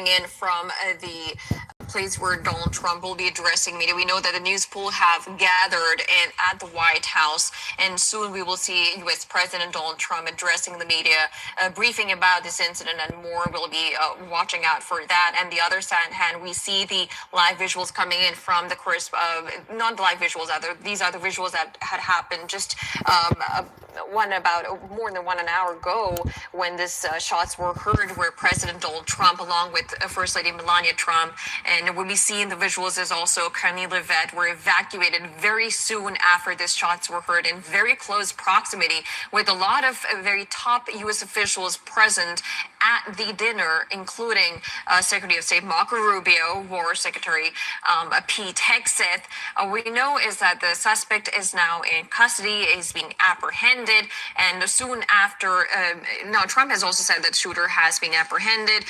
in from the place where Donald Trump will be addressing media. We know that the news pool have gathered at the White House, and soon we will see U.S. President Donald Trump addressing the media, briefing about this incident and more. We'll be watching out for that. And the other hand, we see the live visuals coming in from the course, not the live visuals, these are the visuals that had happened just about more than 1 hour ago when this shots were heard where President Donald Trump along with First Lady Melania Trump and what we see in the visuals is also Carney Levet were evacuated very soon after these shots were heard in very close proximity with a lot of very top U.S. officials present at the dinner, including Secretary of State Marco Rubio, War Secretary Pete Hegseth. We know is that the suspect is now in custody, is being apprehended, and soon after, now Trump has also said that shooter has been apprehended.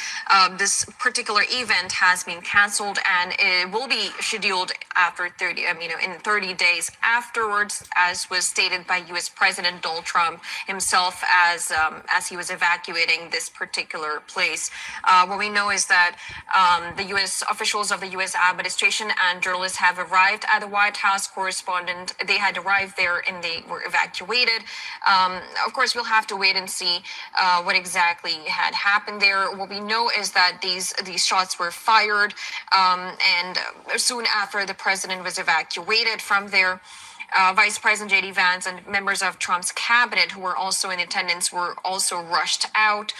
This particular event has been canceled and it will be scheduled after in 30 days afterwards, as was stated by U.S. President Donald Trump himself as he was evacuating this particular place. What we know is that the U.S. officials of the U.S. administration and journalists have arrived at the White House. Correspondent, they had arrived there and they were evacuated. Of course, we'll have to wait and see what exactly had happened there. What we know is that these shots were fired, and soon after the president was evacuated from there. Vice President J.D. Vance and members of Trump's cabinet who were also in attendance were also rushed out.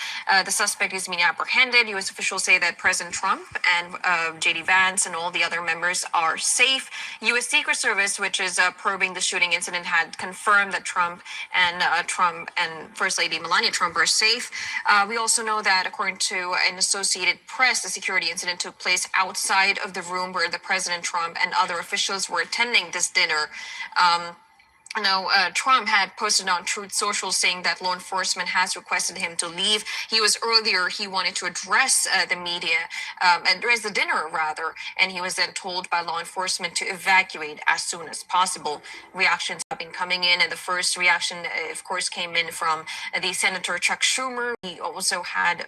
The suspect is being apprehended. U.S. officials say that President Trump and J.D. Vance and all the other members are safe. U.S. Secret Service, which is probing the shooting incident, had confirmed that Trump and First Lady Melania Trump are safe. We also know that, according to an Associated Press, the security incident took place outside of the room where the President Trump and other officials were attending this dinner. Trump had posted on Truth Social saying that law enforcement has requested him to leave. He wanted to address the media, address the dinner rather, and he was then told by law enforcement to evacuate as soon as possible. Reactions have been coming in, and the first reaction, of course, came in from the Senator Chuck Schumer. We also had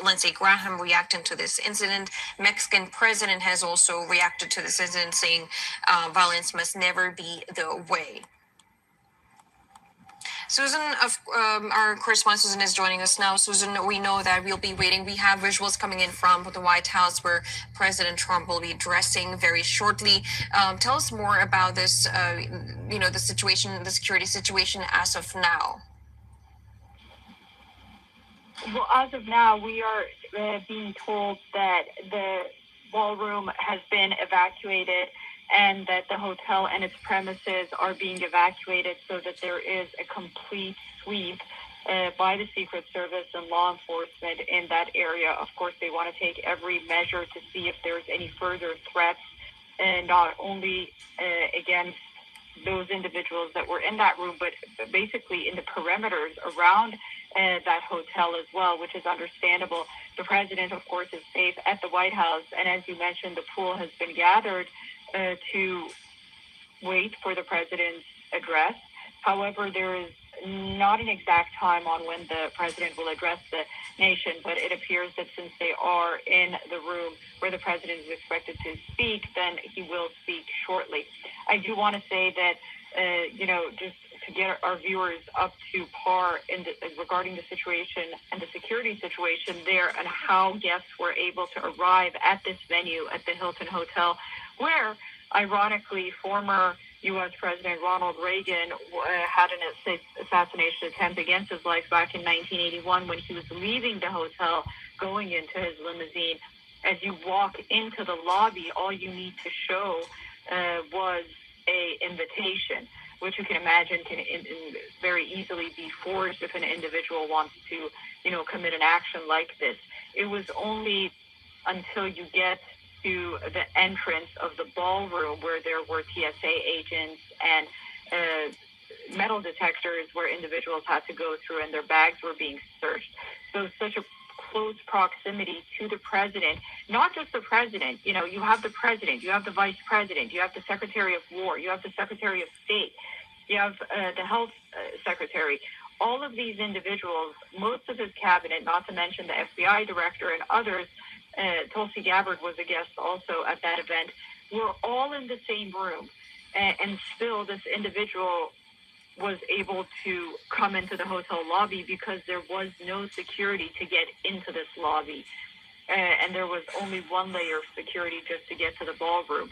Lindsey Graham reacting to this incident. Mexican president has also reacted to this incident, saying violence must never be the way. Susan, our correspondent Susan is joining us now. Susan, we know that we'll be waiting. We have visuals coming in from the White House where President Trump will be addressing very shortly. Tell us more about this, the situation, the security situation as of now. Well, as of now, we are being told that the ballroom has been evacuated and that the hotel and its premises are being evacuated so that there is a complete sweep by the Secret Service and law enforcement in that area. Of course, they want to take every measure to see if there's any further threats, and not only against those individuals that were in that room, but basically in the perimeters around that hotel as well, which is understandable. The president, of course, is safe at the White House, and as you mentioned, the pool has been gathered to wait for the president's address. However, there is not an exact time on when the president will address the nation, but it appears that since they are in the room where the president is expected to speak, then he will speak shortly. I do want to say that, just to get our viewers up to par regarding the situation and the security situation there and how guests were able to arrive at this venue at the Hilton Hotel, where, ironically, former U.S. President Ronald Reagan had an assassination attempt against his life back in 1981 when he was leaving the hotel, going into his limousine. As you walk into the lobby, all you need to show was an invitation, which you can imagine can very easily be forged if an individual wants to, commit an action like this. It was only until you get to the entrance of the ballroom where there were TSA agents and metal detectors where individuals had to go through and their bags were being searched. So such a close proximity to the president, not just the president, you have the president, you have the vice president, you have the Secretary of War, you have the Secretary of State, you have the health secretary. All of these individuals, most of his cabinet, not to mention the FBI director and others, Tulsi Gabbard was a guest also at that event. We're all in the same room, and still this individual was able to come into the hotel lobby because there was no security to get into this lobby. And there was only one layer of security just to get to the ballroom.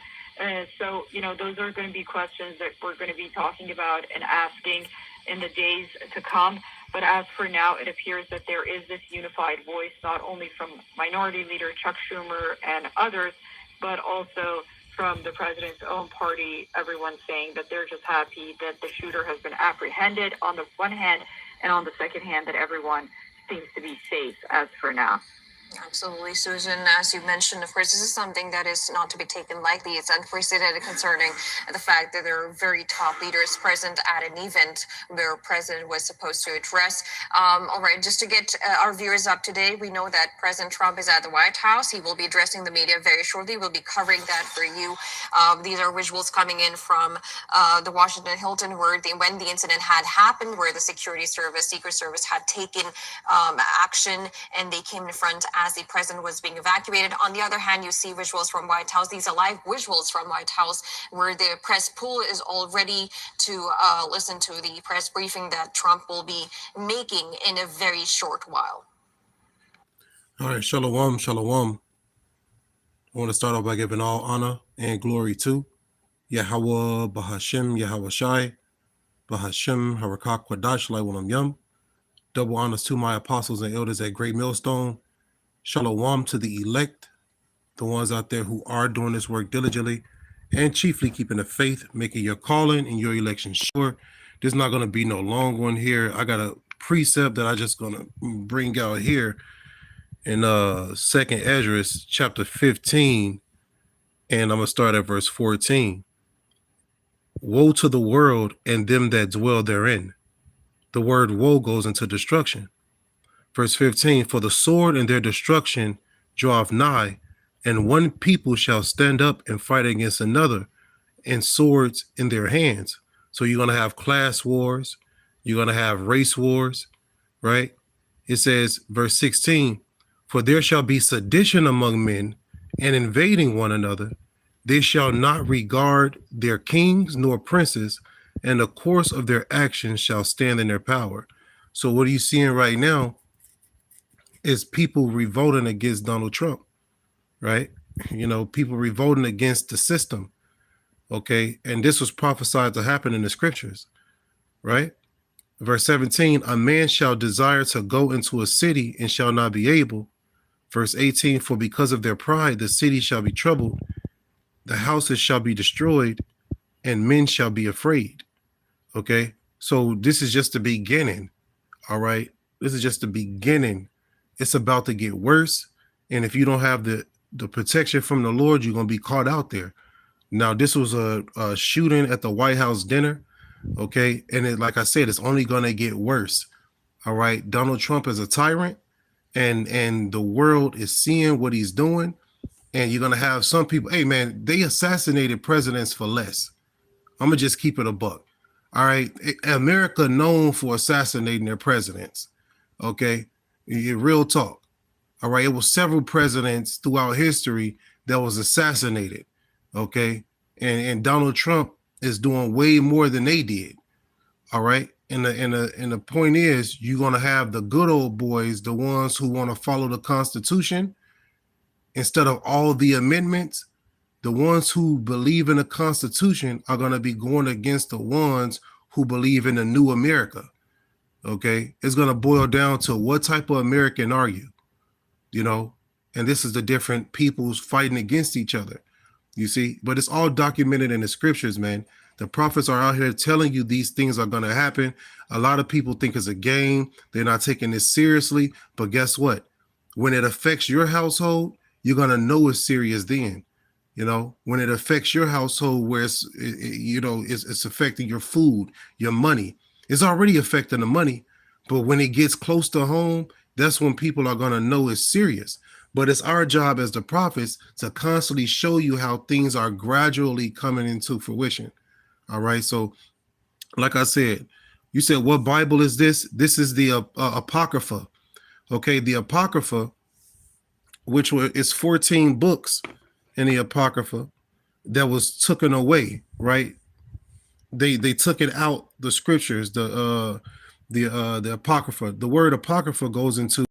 So, those are going to be questions that we're going to be talking about and asking in the days to come. But as for now, it appears that there is this unified voice, not only from Minority Leader Chuck Schumer and others, but also from the president's own party, everyone saying that they're just happy that the shooter has been apprehended on the one hand, and on the second hand, that everyone seems to be safe as for now. Absolutely, Susan. As you mentioned, of course, this is something that is not to be taken lightly. It's unprecedented concerning the fact that there are very top leaders present at an event where a president was supposed to address. All right, just to get our viewers up to date, we know that President Trump is at the White House. He will be addressing the media very shortly. We'll be covering that for you. These are visuals coming in from the Washington Hilton when the incident had happened, where the Secret Service had taken action, and they came in front as the president was being evacuated. On the other hand, you see visuals from White House. These are live visuals from White House, where the press pool is all ready to listen to the press briefing that Trump will be making in a very short while. All right, shalom, shalom. I want to start off by giving all honor and glory to Yahweh, Bahashem, Yahweh Shai, Bahashem, Harakak, Kwadash, Laiwalam Yum. Double honors to my apostles and elders at Great Millstone. Shalom to the elect, the ones out there who are doing this work diligently and chiefly keeping the faith, making your calling and your election sure. There's not going to be no long one here. I got a precept that I just going to bring out here in 2nd Esdras chapter 15, and I'm going to start at verse 14. Woe to the world and them that dwell therein. The word woe goes into destruction. Verse 15, for the sword and their destruction draweth nigh, and one people shall stand up and fight against another, and swords in their hands. So you're going to have class wars. You're going to have race wars, right? It says, verse 16, for there shall be sedition among men, and invading one another. They shall not regard their kings nor princes, and the course of their actions shall stand in their power. So what are you seeing right now is people revolting against Donald Trump, right? People revolting against the system, okay? And this was prophesied to happen in the scriptures, right? Verse 17, a man shall desire to go into a city and shall not be able. Verse 18, for because of their pride, the city shall be troubled, the houses shall be destroyed, and men shall be afraid, okay? So this is just the beginning, all right? This is just the beginning. It's about to get worse. And if you don't have the protection from the Lord, you're going to be caught out there. Now, this was a shooting at the White House dinner. Okay. And like I said, it's only going to get worse. All right. Donald Trump is a tyrant, and the world is seeing what he's doing. And you're going to have some people, hey, man, they assassinated presidents for less. I'm going to just keep it a buck. All right. America known for assassinating their presidents. Okay. Real talk. All right. It was several presidents throughout history that was assassinated. Okay. And Donald Trump is doing way more than they did. All right. And the point is, you're going to have the good old boys, the ones who want to follow the Constitution instead of all the amendments. The ones who believe in the Constitution are going to be going against the ones who believe in the new America. Okay, it's going to boil down to what type of American are you, and this is the different peoples fighting against each other, you see, but it's all documented in the scriptures, man. The prophets are out here telling you these things are going to happen. A lot of people think it's a game. They're not taking this seriously, but guess what? When it affects your household, you're going to know it's serious then. When it affects your household where it's affecting your food, your money. It's already affecting the money, but when it gets close to home, that's when people are going to know it's serious. But it's our job as the prophets to constantly show you how things are gradually coming into fruition. All right. So like I said, you said, what Bible is this? This is the Apocrypha. Okay. The Apocrypha which were it's 14 books in the Apocrypha that was taken away, right? They took it out, the scriptures, the Apocrypha. The word Apocrypha goes into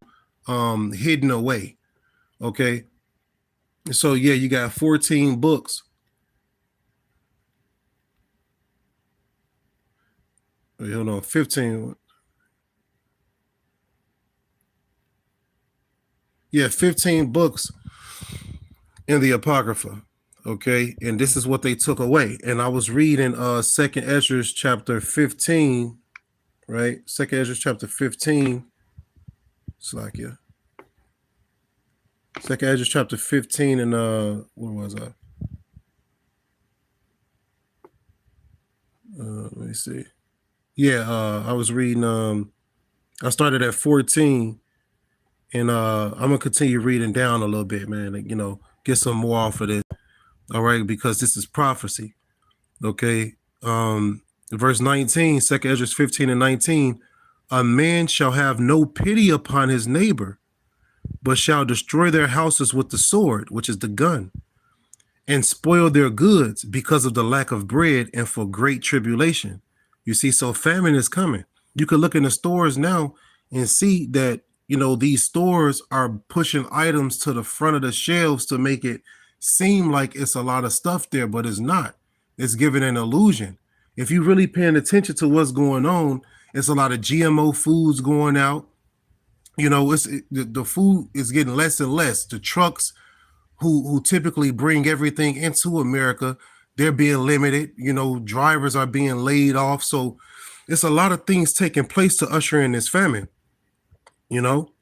hidden away. Okay. So yeah, you got 14 books. Wait, hold on, 15. Yeah, 15 books in the Apocrypha. Okay, and this is what they took away. And I was reading Second Ezra chapter 15, right? Second Ezra chapter 15. Slakia. Second Ezra chapter 15 and where was I? Let me see. Yeah, I was reading I started at 14 and I'm gonna continue reading down a little bit, man, and, you know, get some more off of this. All right, because this is prophecy. Okay. Verse 19, 2 Ezra 15 and 19. A man shall have no pity upon his neighbor, but shall destroy their houses with the sword, which is the gun, and spoil their goods because of the lack of bread and for great tribulation. You see, so famine is coming. You can look in the stores now and see that, you know, these stores are pushing items to the front of the shelves to make it seem like it's a lot of stuff there, but it's not. It's giving an illusion. If you're really paying attention to what's going on, it's a lot of GMO foods going out. You know, the food is getting less and less. The trucks who typically bring everything into America, they're being limited. You know, drivers are being laid off. So it's a lot of things taking place to usher in this famine, you know.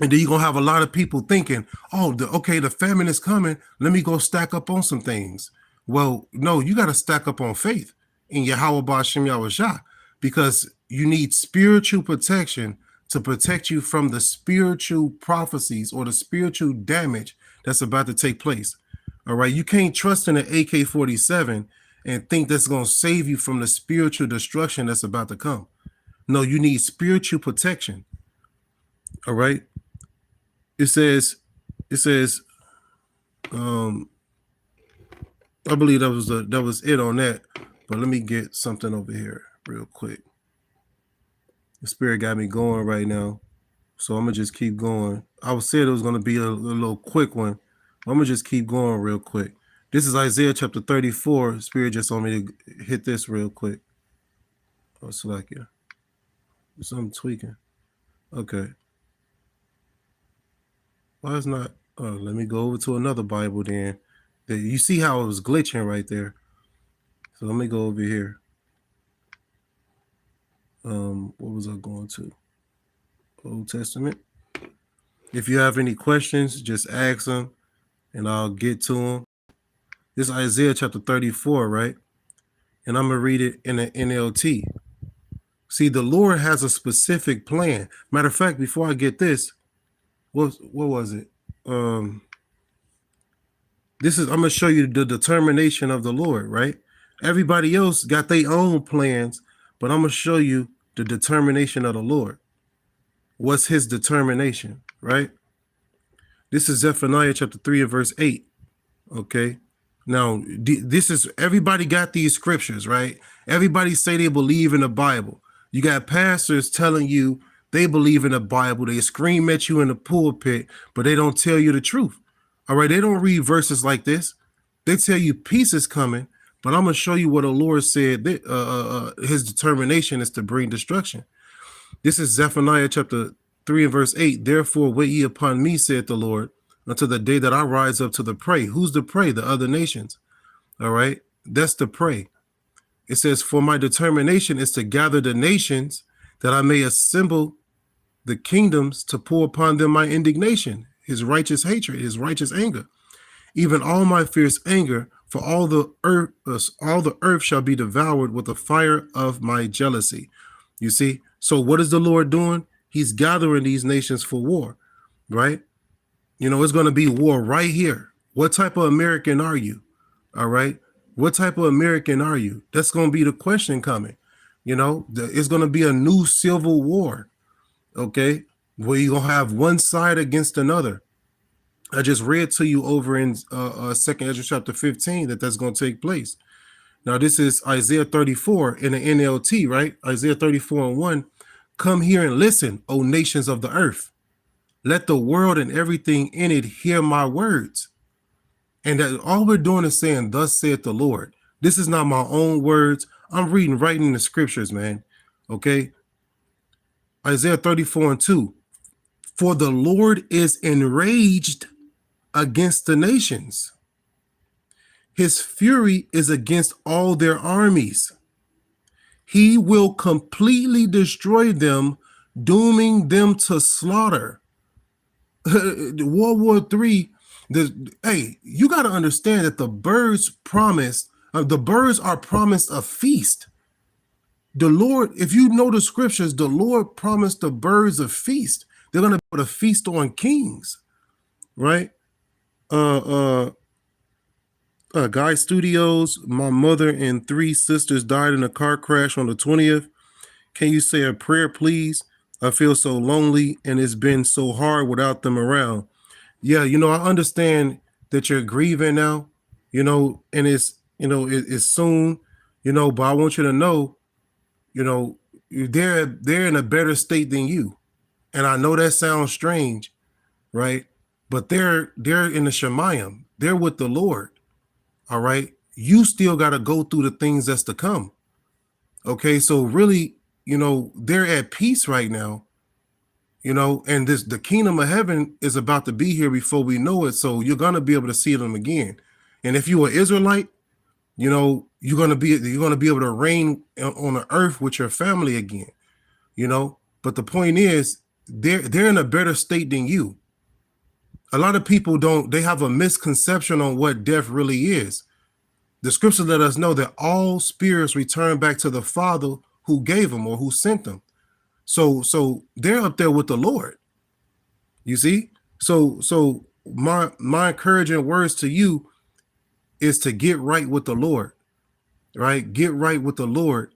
And then you're going to have a lot of people thinking, oh, the famine is coming. Let me go stack up on some things. Well, no, you got to stack up on faith in Yahweh Ba'ashem Yahushua, because you need spiritual protection to protect you from the spiritual prophecies or the spiritual damage that's about to take place. All right. You can't trust in an AK-47 and think that's going to save you from the spiritual destruction that's about to come. No, you need spiritual protection. All right. It says, I believe that was it on that. But let me get something over here real quick. The spirit got me going right now, so I'm gonna just keep going. I was said it was gonna be a little quick one. I'm gonna just keep going real quick. This is Isaiah chapter 34. Spirit just told me to hit this real quick. Oh, it's like, yeah, something tweaking. Okay. Why is not? Oh, let me go over to another Bible then. You see how it was glitching right there. So let me go over here. What was I going to? Old Testament. If you have any questions, just ask them and I'll get to them. This is Isaiah chapter 34, right? And I'm going to read it in the NLT. See, the Lord has a specific plan. Matter of fact, before I get this, what was it? I'm going to show you the determination of the Lord, right? Everybody else got their own plans, but I'm going to show you the determination of the Lord. What's his determination, right? This is Zephaniah chapter 3 and verse 8. Okay. Now, this is, everybody got these scriptures, right? Everybody say they believe in the Bible. You got pastors telling you they believe in the Bible. They scream at you in the pulpit, but they don't tell you the truth. All right. They don't read verses like this. They tell you peace is coming, but I'm going to show you what the Lord said. His determination is to bring destruction. This is Zephaniah chapter 3 and verse 8. Therefore, wait ye upon me, saith the Lord, until the day that I rise up to the prey. Who's the prey? The other nations. All right. That's the prey. It says, for my determination is to gather the nations, that I may assemble the kingdoms to pour upon them my indignation, his righteous hatred, his righteous anger, even all my fierce anger, for all the earth shall be devoured with the fire of my jealousy. You see? So what is the Lord doing? He's gathering these nations for war, right? You know, it's going to be war right here. What type of American are you? All right. What type of American are you? That's going to be the question coming. You know, it's going to be a new civil war. Okay. Where you're going to have one side against another. I just read to you over in Second Ezra chapter 15 that that's going to take place. Now, this is Isaiah 34 in the NLT, right? Isaiah 34 and 1. Come here and listen, O nations of the earth. Let the world and everything in it hear my words. And that all we're doing is saying, thus saith the Lord. This is not my own words. I'm reading right in the scriptures, man. Okay. Isaiah 34 and 2. For the Lord is enraged against the nations. His fury is against all their armies. He will completely destroy them, dooming them to slaughter. World War III, hey, you got to understand that the birds are promised a feast. The Lord, if you know the scriptures, the Lord promised the birds a feast. They're going to put a feast on kings, right? Guy Studios, my mother and 3 sisters died in a car crash on the 20th. Can you say a prayer, please? I feel so lonely and it's been so hard without them around. Yeah, I understand that you're grieving now, and it's, it's soon, but I want you to know, they're in a better state than you. And I know that sounds strange, right? But they're in the Shemayim. They're with the Lord. All right. You still got to go through the things that's to come. Okay. So really, they're at peace right now, and the kingdom of heaven is about to be here before we know it. So you're going to be able to see them again. And if you're an Israelite, you're going to be able to reign on the earth with your family again, but the point is they're in a better state than you. A lot of people they have a misconception on what death really is. The scripture let us know that all spirits return back to the Father who gave them or who sent them. So they're up there with the Lord. You see? So my encouraging words to you is to get right with the Lord, right? Get right with the Lord,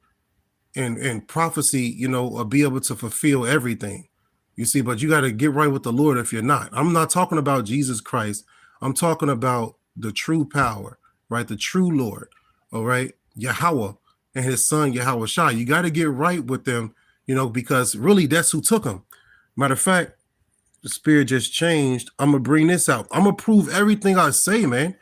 and prophecy, will be able to fulfill everything. You see, but you got to get right with the Lord if you're not. I'm not talking about Jesus Christ. I'm talking about the true power, right? The true Lord, all right? Yahweh and his son, Yahweh Shai. You got to get right with them, because really that's who took them. Matter of fact, the spirit just changed. I'm going to bring this out. I'm going to prove everything I say, man.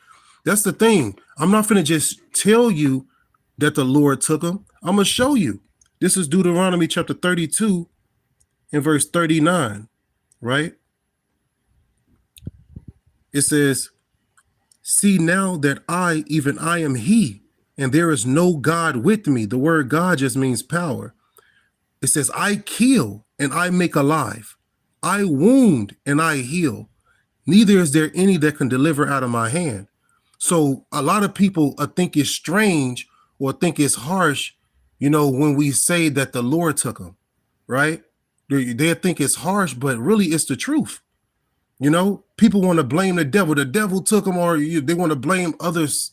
That's the thing. I'm not going to just tell you that the Lord took them. I'm going to show you. This is Deuteronomy chapter 32 in verse 39, right? It says, see now that I, even I am he, and there is no God with me. The word God just means power. It says, I kill and I make alive. I wound and I heal. Neither is there any that can deliver out of my hand. So a lot of people think it's strange or think it's harsh, when we say that the Lord took them, right? They think it's harsh, but really it's the truth. People want to blame the devil. The devil took them, or they want to blame others.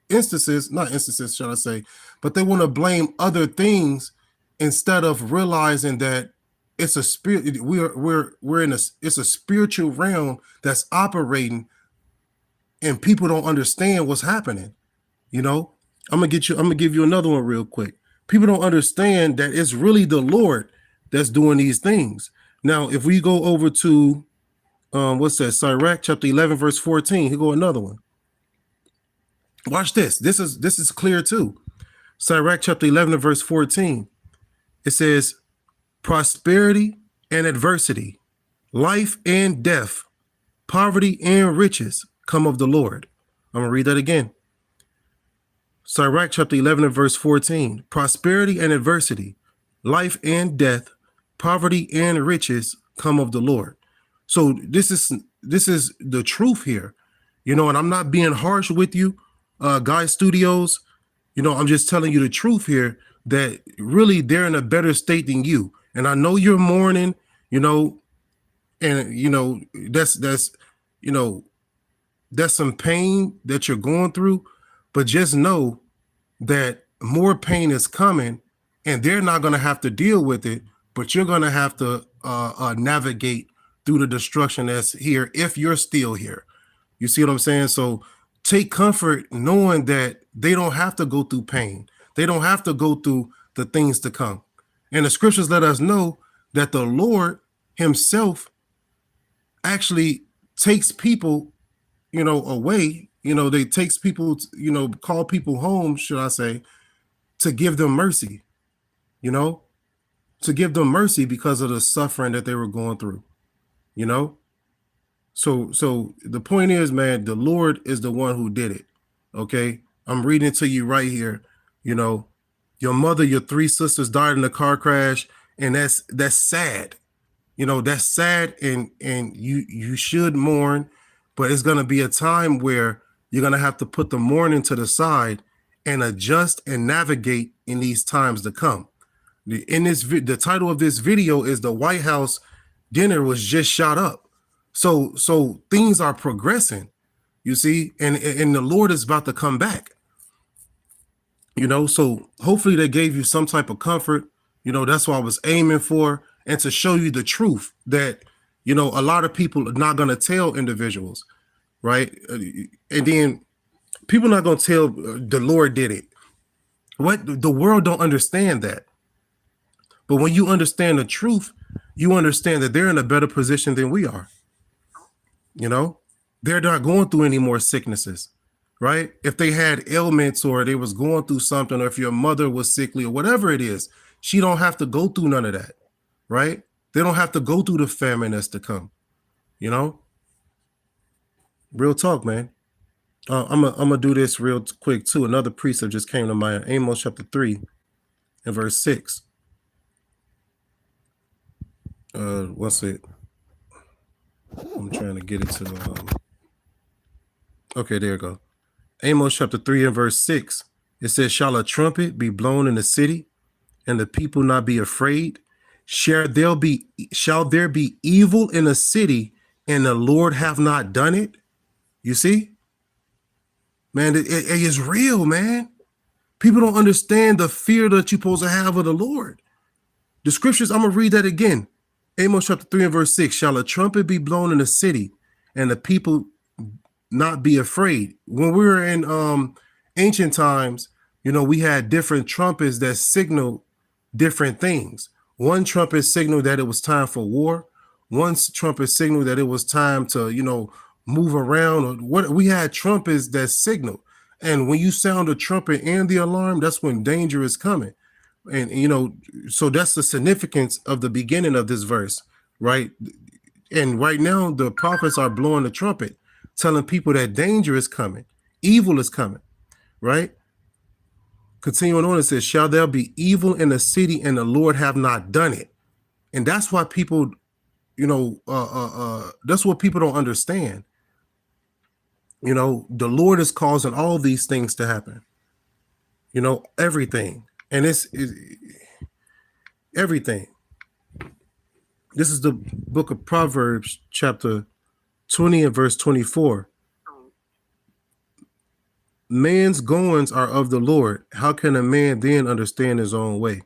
Not instances, shall I say, but they want to blame other things instead of realizing that it's a spirit. It's a spiritual realm that's operating, and people don't understand what's happening. I'm gonna give you another one real quick. People don't understand that it's really the Lord that's doing these things. Now, if we go over to what's that? Sirach chapter 11, verse 14. Here go another one. Watch this. This is clear too. Sirach chapter 11, verse 14. It says, prosperity and adversity, life and death, poverty and riches come of the Lord. I'm gonna read that again. Sirach chapter 11 and verse 14. Prosperity and adversity, life and death, poverty and riches come of the Lord. So this is the truth here, and I'm not being harsh with you, Guy Studios. I'm just telling you the truth here, that really they're in a better state than you. And I know you're mourning, and that's some pain that you're going through, but just know that more pain is coming, and they're not going to have to deal with it, but you're going to have to navigate through the destruction that's here if you're still here. You see what I'm saying? So take comfort knowing that they don't have to go through pain. They don't have to go through the things to come. And the scriptures let us know that the Lord himself actually takes people, away. They takes people, call people home, should I say, to give them mercy, to give them mercy because of the suffering that they were going through, So the point is, man, the Lord is the one who did it. Okay. I'm reading to you right here. Your mother, your 3 sisters died in a car crash, and that's sad. That's sad, and you should mourn, but it's going to be a time where you're going to have to put the mourning to the side and adjust and navigate in these times to come. The title of this video is The White House Dinner Was Just Shot Up. So things are progressing, you see, and the Lord is about to come back. So hopefully they gave you some type of comfort. That's what I was aiming for, and to show you the truth that, a lot of people are not going to tell individuals, right? And then people not going to tell the Lord did it. What? The world don't understand that. But when you understand the truth, you understand that they're in a better position than we are. They're not going through any more sicknesses. Right? If they had ailments or they was going through something, or if your mother was sickly or whatever it is, she don't have to go through none of that. Right? They don't have to go through the famine that's to come. Real talk, man. I'm gonna do this real quick too. Another precept just came to mind. Amos chapter 3 and verse 6. What's it? I'm trying to get it to okay, there you go. Amos chapter 3 and verse 6, it says, shall a trumpet be blown in the city, and the people not be afraid? Shall there be evil in a city, and the Lord have not done it? You see? Man, it is real, man. People don't understand the fear that you're supposed to have of the Lord. The scriptures, I'm going to read that again. Amos chapter 3 and verse 6, shall a trumpet be blown in the city, and the people not be afraid? When we were in ancient times, we had different trumpets that signal different things. One trumpet signaled that it was time for war. One trumpet signaled that it was time to, move around. Or what we had trumpets that signal. And when you sound a trumpet and the alarm, that's when danger is coming. And so that's the significance of the beginning of this verse, right? And right now the prophets are blowing the trumpet, telling people that danger is coming, evil is coming, right? Continuing on, it says, shall there be evil in the city, and the Lord have not done it? And that's why people, that's what people don't understand. The Lord is causing all these things to happen, everything. And it's everything. This is the book of Proverbs, chapter 20 and verse 24. Man's goings are of the Lord. How can a man then understand his own way?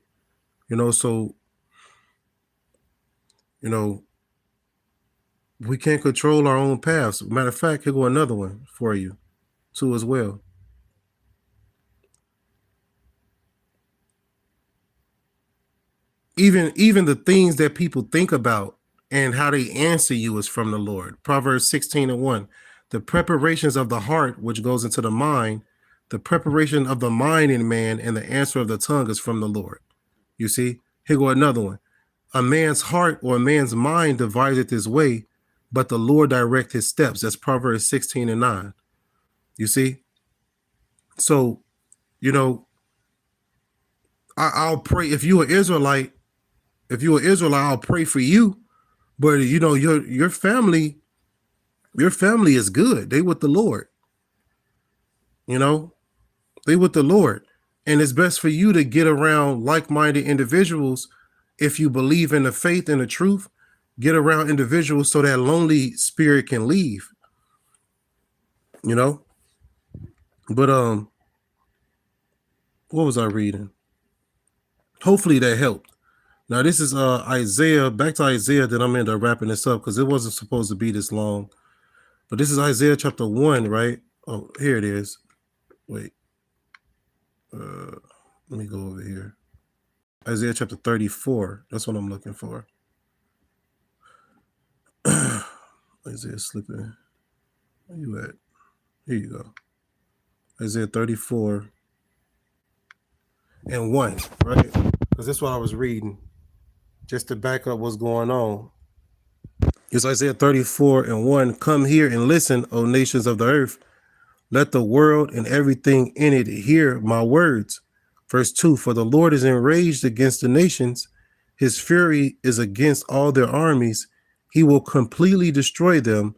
So, we can't control our own paths. Matter of fact, here go another one for you too as well. Even the things that people think about and how they answer you is from the Lord. Proverbs 16 and 1. The preparations of the heart, which goes into the mind, the preparation of the mind in man, and the answer of the tongue is from the Lord. You see, here go another one. A man's heart or a man's mind deviseth his way, but the Lord direct his steps. That's Proverbs 16 and 9. You see? So, I'll pray. If you're an Israelite, I'll pray for you. But your family is good. They with the Lord. They with the Lord. And it's best for you to get around like-minded individuals. If you believe in the faith and the truth, get around individuals so that lonely spirit can leave. But what was I reading? Hopefully that helped. Now this is Isaiah. Back to Isaiah. Then I'm end up wrapping this up because it wasn't supposed to be this long. But this is Isaiah chapter 1, right? Oh, here it is. Wait. Let me go over here. Isaiah chapter 34. That's what I'm looking for. Isaiah slipping. Where you at? Here you go. Isaiah 34 and 1, right? Because that's what I was reading. Just to back up what's going on. It's Isaiah 34 and 1. Come here and listen, O nations of the earth. Let the world and everything in it hear my words. Verse 2, for the Lord is enraged against the nations. His fury is against all their armies. He will completely destroy them,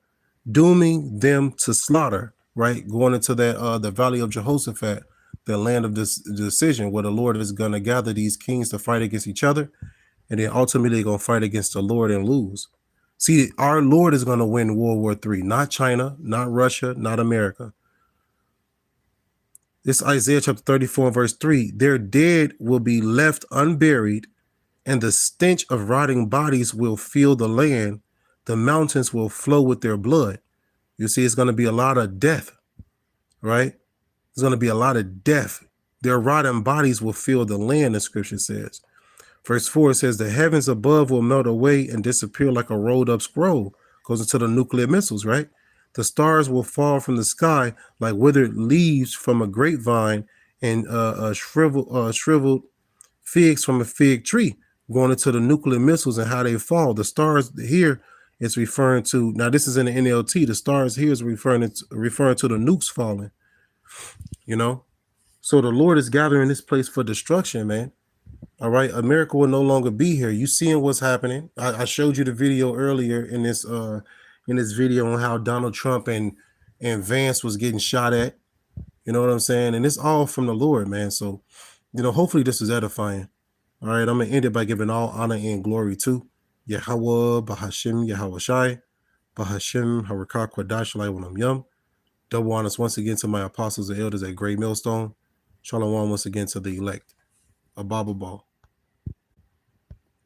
dooming them to slaughter, right? Going into that the valley of Jehoshaphat, the land of this decision, where the Lord is going to gather these kings to fight against each other. And then ultimately they're going to fight against the Lord and lose. See, our Lord is going to win World War III, not China, not Russia, not America. This Isaiah chapter 34 verse 3, their dead will be left unburied, and the stench of rotting bodies will fill the land. The mountains will flow with their blood. You see, it's going to be a lot of death, right? There's going to be a lot of death. Their rotting bodies will fill the land, the scripture says. Verse 4 says, the heavens above will melt away and disappear like a rolled up scroll. Goes into the nuclear missiles, right? The stars will fall from the sky like withered leaves from a grapevine, and shriveled figs from a fig tree. Going into the nuclear missiles and how they fall. The stars here is referring to, now this is in the NLT, the stars here is referring to the nukes falling, you know? So the Lord is gathering this place for destruction, man. All right, America will no longer be here. You seeing what's happening? I showed you the video earlier in this video on how Donald Trump and Vance was getting shot at. You know what I'm saying? And it's all from the Lord, man. So, you know, hopefully this is edifying. All right, I'm gonna end it by giving all honor and glory to Yahweh, Bahashim, Yahweh Shai, Bahashim, Harakah, Kwadash, Shalom, Yum. Double honors once again to my apostles and elders at Great Millstone. Shalom once again to the elect. A Bible Ball.